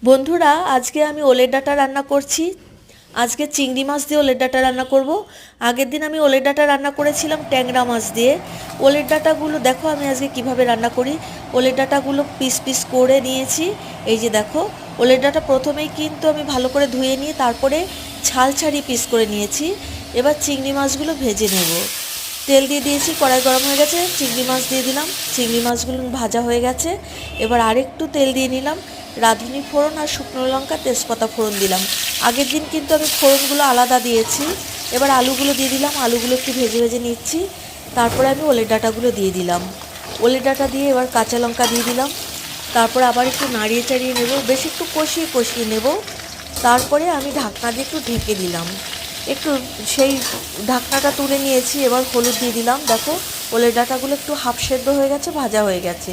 বন্ধুরা, আজকে আমি ওলের ডাঁটা রান্না করছি। আজকে চিংড়ি মাছ দিয়ে ওলের ডাঁটা রান্না করব। আগের দিন আমি ওলের ডাঁটা রান্না করেছিলাম ট্যাংরা মাছ দিয়ে। ওলের ডাঁটাগুলো দেখো আমি আজকে কিভাবে রান্না করি। ওলের ডাঁটাগুলো পিস পিস করে নিয়েছি। এই যে দেখো, ওলের ডাঁটা প্রথমেই কিন্তু আমি ভালো করে ধুয়ে নিয়ে তারপরে ছাল ছাড়িয়ে পিস করে নিয়েছি। এবার চিংড়ি মাছগুলো ভেজে নেব। তেল দিয়ে দিয়েছি, কড়াই গরম হয়ে গেছে, চিংড়ি মাছ দিয়ে দিলাম। চিংড়ি মাছগুলো ভাজা হয়ে গেছে। এবার আরেকটু তেল দিয়ে নিলাম, রাঁধুনি ফোড়ন আর শুকনো লঙ্কা তেজপাতা ফোড়ন দিলাম। আগের দিন কিন্তু আমি ফোড়নগুলো আলাদা দিয়েছি। এবার আলুগুলো দিয়ে দিলাম, আলুগুলো একটু ভেজে ভেজে নিচ্ছি। তারপরে আমি ওলের ডাঁটাগুলো দিয়ে দিলাম। ওলের ডাঁটা দিয়ে এবার কাঁচা লঙ্কা দিয়ে দিলাম। তারপরে আবার একটু নাড়িয়ে চাড়িয়ে নেব, বেশ একটু কষিয়ে কষিয়ে নেব। তারপরে আমি ঢাকনা দিয়ে একটু ঢেকে দিলাম। একটু সেই ঢাকনাটা তুলে নিয়েছি। এবার হলুদ দিয়ে দিলাম। দেখো, ওলের ডাঁটাগুলো একটু হাফ সেদ্ধ হয়ে গেছে, ভাজা হয়ে গেছে।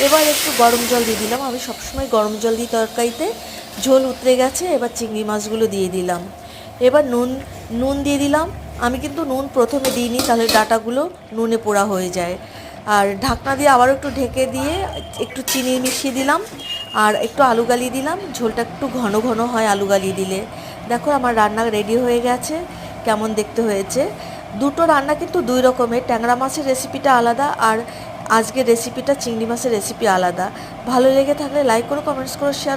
এবার একটু গরম জল দিয়ে দিলাম। আমি সবসময় গরম জল দিই তরকারিতে। ঝোল উতরে গেছে। এবার চিংড়ি মাছগুলো দিয়ে দিলাম। এবার নুন দিয়ে দিলাম। আমি কিন্তু নুন প্রথমে দিইনি, তাহলে ডাঁটাগুলো নুনে পোড়া হয়ে যায়। আর ঢাকনা দিয়ে আবারও একটু ঢেকে দিয়ে একটু চিনি মিশিয়ে দিলাম। আর একটু আলু গালিয়ে দিলাম, ঝোলটা একটু ঘন ঘন হয় আলু গালিয়ে দিলে। দেখো আমার রান্না রেডি হয়ে গেছে। কেমন দেখতে হয়েছে। দুটো রান্না কিন্তু দুই রকমের। ট্যাংরা মাছের রেসিপিটা আলাদা, আর আজকের রেসিপিটা চিংড়ি মাছের রেসিপি আলাদা। ভালো লেগে থাকলে লাইক করো, কমেন্টস করো, শেয়ার করো।